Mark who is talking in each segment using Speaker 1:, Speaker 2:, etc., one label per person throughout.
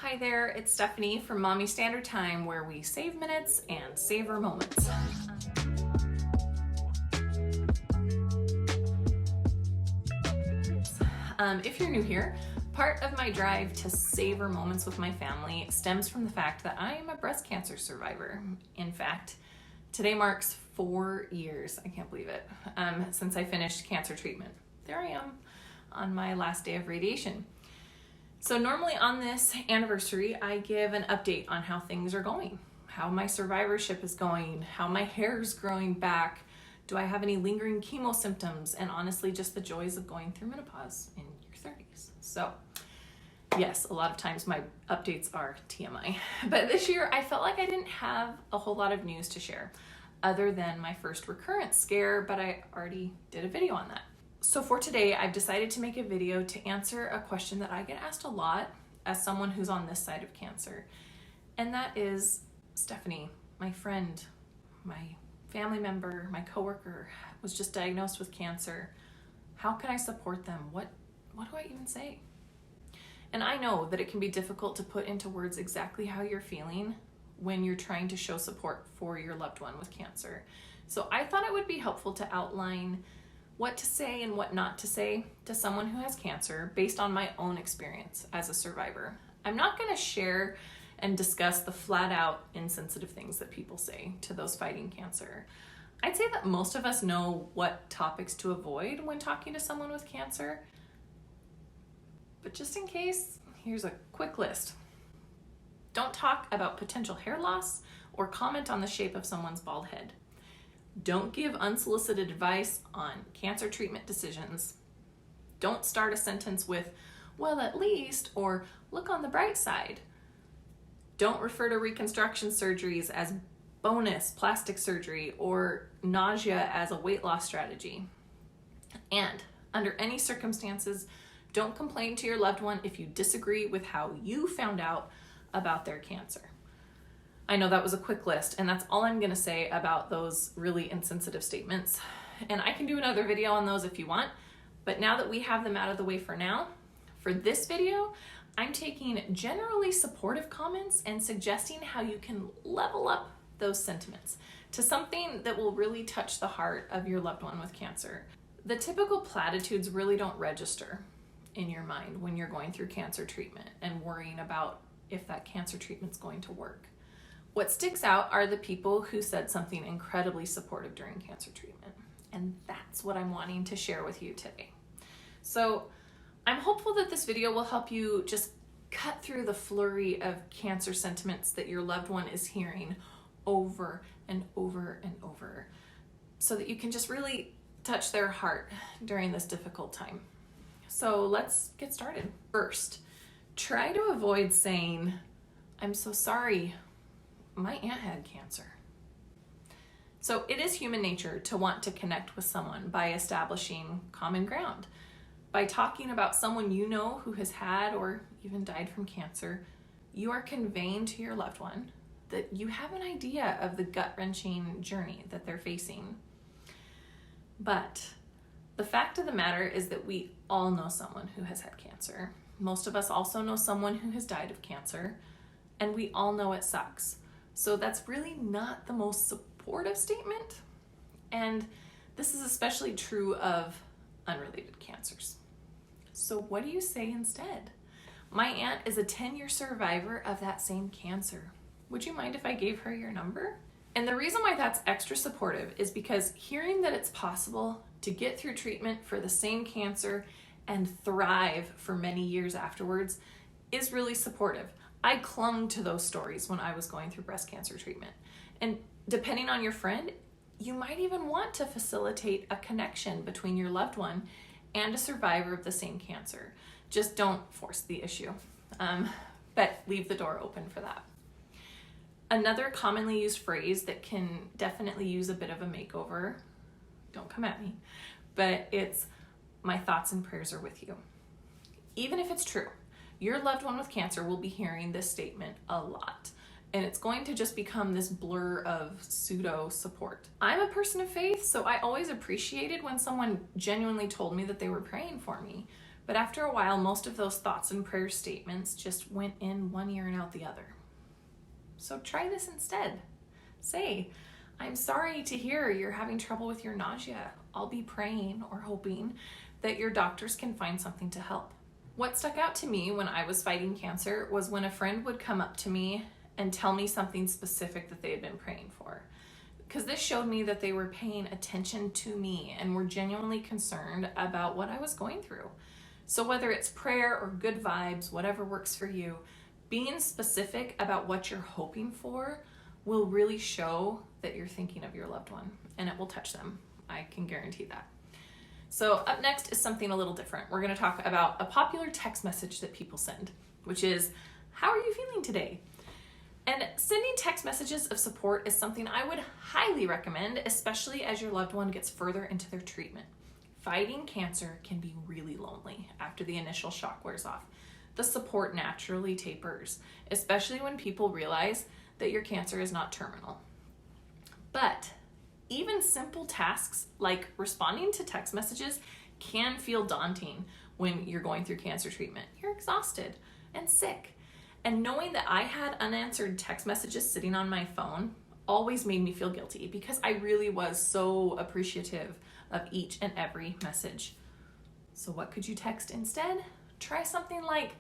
Speaker 1: Hi there, it's Stephanie from Mommy Standard Time, where we save minutes and savor moments. If you're new here, part of my drive to savor moments with my family stems from the fact that I am a breast cancer survivor. In fact, today marks 4 years, I can't believe it, since I finished cancer treatment. There I am on my last day of radiation. So normally on this anniversary, I give an update on how things are going, how my survivorship is going, how my hair is growing back, do I have any lingering chemo symptoms, and honestly, just the joys of going through menopause in your 30s. So yes, a lot of times my updates are TMI, but this year I felt like I didn't have a whole lot of news to share other than my first recurrence scare, but I already did a video on that. So for today, I've decided to make a video to answer a question that I get asked a lot as someone who's on this side of cancer. And that is, Stephanie, my friend, my family member, my coworker was just diagnosed with cancer. How can I support them? What do I even say? And I know that it can be difficult to put into words exactly how you're feeling when you're trying to show support for your loved one with cancer. So I thought it would be helpful to outline what to say and what not to say to someone who has cancer based on my own experience as a survivor. I'm not going to share and discuss the flat out insensitive things that people say to those fighting cancer. I'd say that most of us know what topics to avoid when talking to someone with cancer. But just in case, here's a quick list. Don't talk about potential hair loss or comment on the shape of someone's bald head. Don't give unsolicited advice on cancer treatment decisions. Don't start a sentence with, well, at least, or look on the bright side. Don't refer to reconstruction surgeries as bonus plastic surgery or nausea as a weight loss strategy. And under any circumstances, don't complain to your loved one if you disagree with how you found out about their cancer. I know that was a quick list, and that's all I'm going to say about those really insensitive statements. And I can do another video on those if you want, but now that we have them out of the way for now, for this video, I'm taking generally supportive comments and suggesting how you can level up those sentiments to something that will really touch the heart of your loved one with cancer. The typical platitudes really don't register in your mind when you're going through cancer treatment and worrying about if that cancer treatment's going to work. What sticks out are the people who said something incredibly supportive during cancer treatment. And that's what I'm wanting to share with you today. So I'm hopeful that this video will help you just cut through the flurry of cancer sentiments that your loved one is hearing over and over and over, so that you can just really touch their heart during this difficult time. So let's get started. First, try to avoid saying, "I'm so sorry, my aunt had cancer." So it is human nature to want to connect with someone by establishing common ground. By talking about someone you know who has had or even died from cancer, you are conveying to your loved one that you have an idea of the gut-wrenching journey that they're facing. But the fact of the matter is that we all know someone who has had cancer. Most of us also know someone who has died of cancer, and we all know it sucks. So that's really not the most supportive statement. And this is especially true of unrelated cancers. So what do you say instead? "My aunt is a 10-year survivor of that same cancer. Would you mind if I gave her your number?" And the reason why that's extra supportive is because hearing that it's possible to get through treatment for the same cancer and thrive for many years afterwards is really supportive. I clung to those stories when I was going through breast cancer treatment. And depending on your friend, you might even want to facilitate a connection between your loved one and a survivor of the same cancer. Just don't force the issue, but leave the door open for that. Another commonly used phrase that can definitely use a bit of a makeover, don't come at me, but it's, "My thoughts and prayers are with you." Even if it's true, your loved one with cancer will be hearing this statement a lot, and it's going to just become this blur of pseudo support. I'm a person of faith, so I always appreciated when someone genuinely told me that they were praying for me. But after a while, most of those thoughts and prayer statements just went in one ear and out the other. So try this instead. Say, I'm sorry to hear you're having trouble with your nausea. I'll be praying or hoping that your doctors can find something to help. What stuck out to me when I was fighting cancer was when a friend would come up to me and tell me something specific that they had been praying for. Because this showed me that they were paying attention to me and were genuinely concerned about what I was going through. So whether it's prayer or good vibes, whatever works for you, being specific about what you're hoping for will really show that you're thinking of your loved one, and it will touch them. I can guarantee that. So up next is something a little different. We're going to talk about a popular text message that people send, which is, how are you feeling today? And sending text messages of support is something I would highly recommend, especially as your loved one gets further into their treatment. Fighting cancer can be really lonely after the initial shock wears off. The support naturally tapers, especially when people realize that your cancer is not terminal. But even simple tasks like responding to text messages can feel daunting when you're going through cancer treatment. You're exhausted and sick. And knowing that I had unanswered text messages sitting on my phone always made me feel guilty because I really was so appreciative of each and every message. So what could you text instead? Try something like,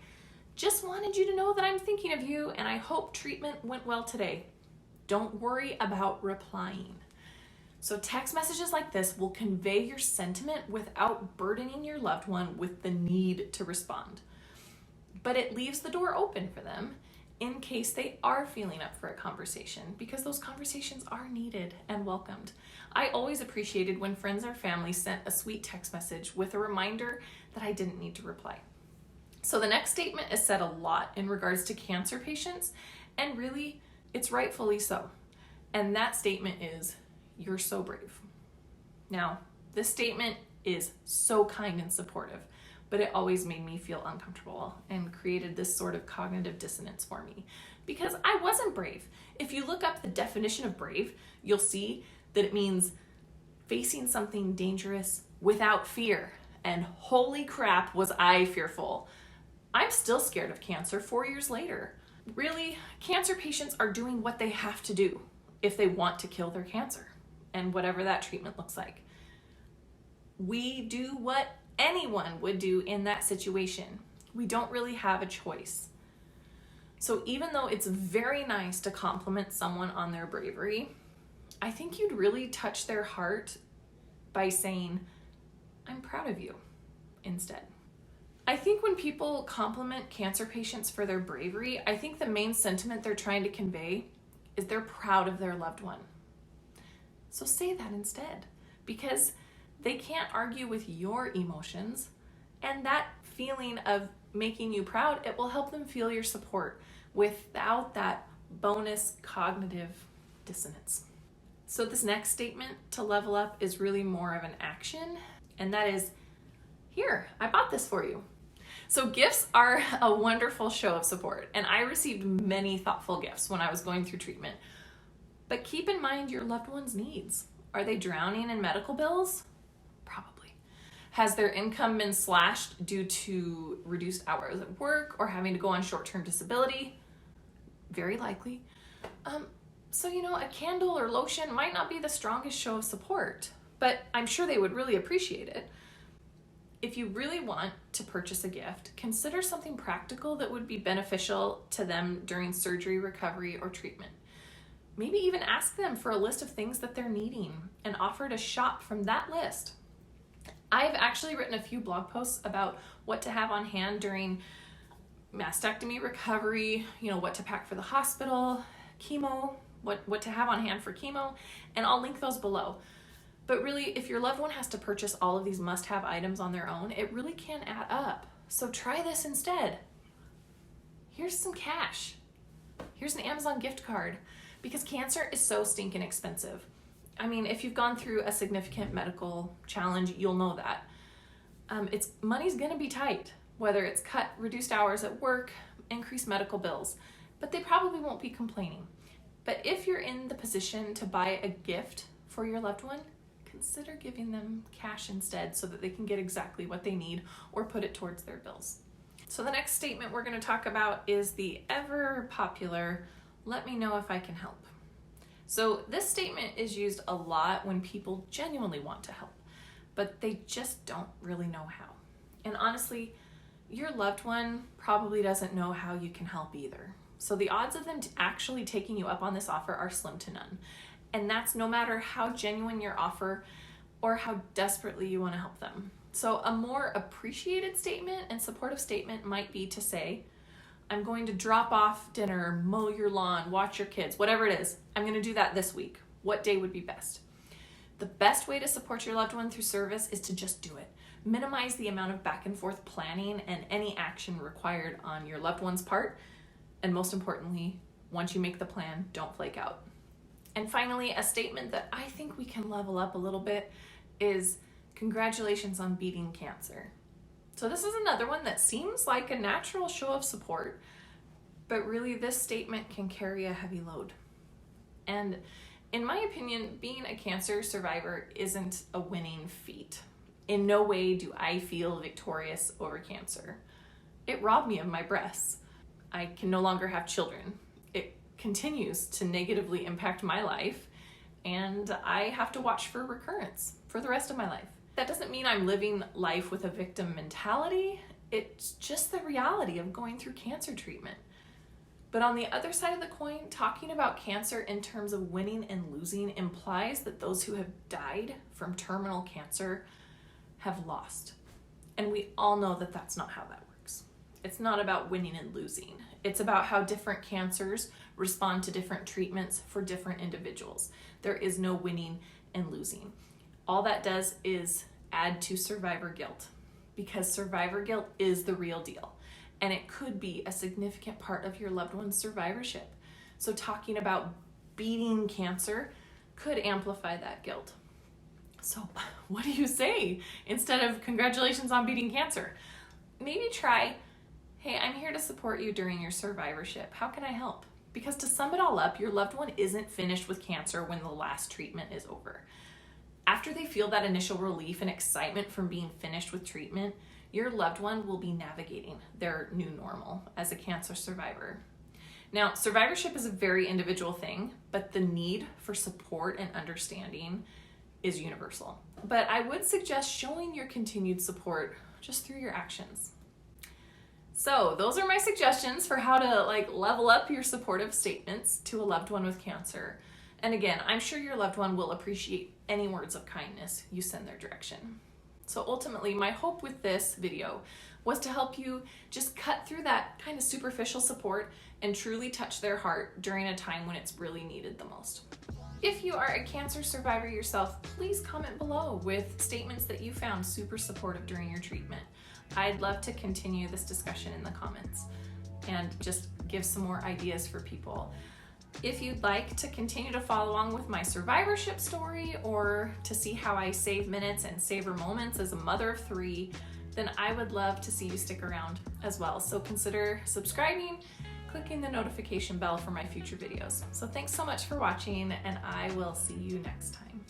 Speaker 1: just wanted you to know that I'm thinking of you and I hope treatment went well today. Don't worry about replying. So text messages like this will convey your sentiment without burdening your loved one with the need to respond. But it leaves the door open for them in case they are feeling up for a conversation, because those conversations are needed and welcomed. I always appreciated when friends or family sent a sweet text message with a reminder that I didn't need to reply. So the next statement is said a lot in regards to cancer patients, and really, it's rightfully so. And that statement is, you're so brave. Now, this statement is so kind and supportive, but it always made me feel uncomfortable and created this sort of cognitive dissonance for me because I wasn't brave. If you look up the definition of brave, you'll see that it means facing something dangerous without fear. And holy crap, was I fearful. I'm still scared of cancer 4 years later. Really, cancer patients are doing what they have to do if they want to kill their cancer, and whatever that treatment looks like. We do what anyone would do in that situation. We don't really have a choice. So even though it's very nice to compliment someone on their bravery, I think you'd really touch their heart by saying, I'm proud of you, instead. I think when people compliment cancer patients for their bravery, I think the main sentiment they're trying to convey is they're proud of their loved one. So say that instead, because they can't argue with your emotions, and that feeling of making you proud, it will help them feel your support without that bonus cognitive dissonance. So this next statement to level up is really more of an action, and that is, here, I bought this for you. So gifts are a wonderful show of support, and I received many thoughtful gifts when I was going through treatment. But keep in mind your loved one's needs. Are they drowning in medical bills? Probably. Has their income been slashed due to reduced hours at work or having to go on short-term disability? Very likely. So, a candle or lotion might not be the strongest show of support, but I'm sure they would really appreciate it. If you really want to purchase a gift, consider something practical that would be beneficial to them during surgery, recovery, or treatment. Maybe even ask them for a list of things that they're needing and offer to shop from that list. I've actually written a few blog posts about what to have on hand during mastectomy recovery, what to pack for the hospital, chemo, what to have on hand for chemo, and I'll link those below. But really, if your loved one has to purchase all of these must-have items on their own, it really can add up. So try this instead. Here's some cash. Here's an Amazon gift card, because cancer is so stinking expensive. I mean, if you've gone through a significant medical challenge, you'll know that. Money's gonna be tight, whether it's reduced hours at work, increased medical bills, but they probably won't be complaining. But if you're in the position to buy a gift for your loved one, consider giving them cash instead so that they can get exactly what they need or put it towards their bills. So the next statement we're going to talk about is the ever popular, "Let me know if I can help." So this statement is used a lot when people genuinely want to help, but they just don't really know how. And honestly, your loved one probably doesn't know how you can help either. So the odds of them actually taking you up on this offer are slim to none. And that's no matter how genuine your offer or how desperately you want to help them. So a more appreciated statement and supportive statement might be to say, "I'm going to drop off dinner, mow your lawn, watch your kids, whatever it is. I'm going to do that this week. What day would be best?" The best way to support your loved one through service is to just do it. Minimize the amount of back and forth planning and any action required on your loved one's part. And most importantly, once you make the plan, don't flake out. And finally, a statement that I think we can level up a little bit is, "Congratulations on beating cancer." So this is another one that seems like a natural show of support, but really this statement can carry a heavy load. And in my opinion, being a cancer survivor isn't a winning feat. In no way do I feel victorious over cancer. It robbed me of my breasts. I can no longer have children. It continues to negatively impact my life, and I have to watch for recurrence for the rest of my life. That doesn't mean I'm living life with a victim mentality. It's just the reality of going through cancer treatment. But on the other side of the coin, talking about cancer in terms of winning and losing implies that those who have died from terminal cancer have lost. And we all know that that's not how that works. It's not about winning and losing. It's about how different cancers respond to different treatments for different individuals. There is no winning and losing. All that does is add to survivor guilt, because survivor guilt is the real deal. And it could be a significant part of your loved one's survivorship. So talking about beating cancer could amplify that guilt. So what do you say instead of "Congratulations on beating cancer"? Maybe try, "Hey, I'm here to support you during your survivorship. How can I help?" Because to sum it all up, your loved one isn't finished with cancer when the last treatment is over. After they feel that initial relief and excitement from being finished with treatment, your loved one will be navigating their new normal as a cancer survivor. Now, survivorship is a very individual thing, but the need for support and understanding is universal. But I would suggest showing your continued support just through your actions. So those are my suggestions for how to level up your supportive statements to a loved one with cancer. And again, I'm sure your loved one will appreciate any words of kindness you send their direction. So ultimately, my hope with this video was to help you just cut through that kind of superficial support and truly touch their heart during a time when it's really needed the most. If you are a cancer survivor yourself, please comment below with statements that you found super supportive during your treatment. I'd love to continue this discussion in the comments and just give some more ideas for people. If you'd like to continue to follow along with my survivorship story or to see how I save minutes and savor moments as a mother of 3, then I would love to see you stick around as well. So consider subscribing, clicking the notification bell for my future videos. So thanks so much for watching, and I will see you next time.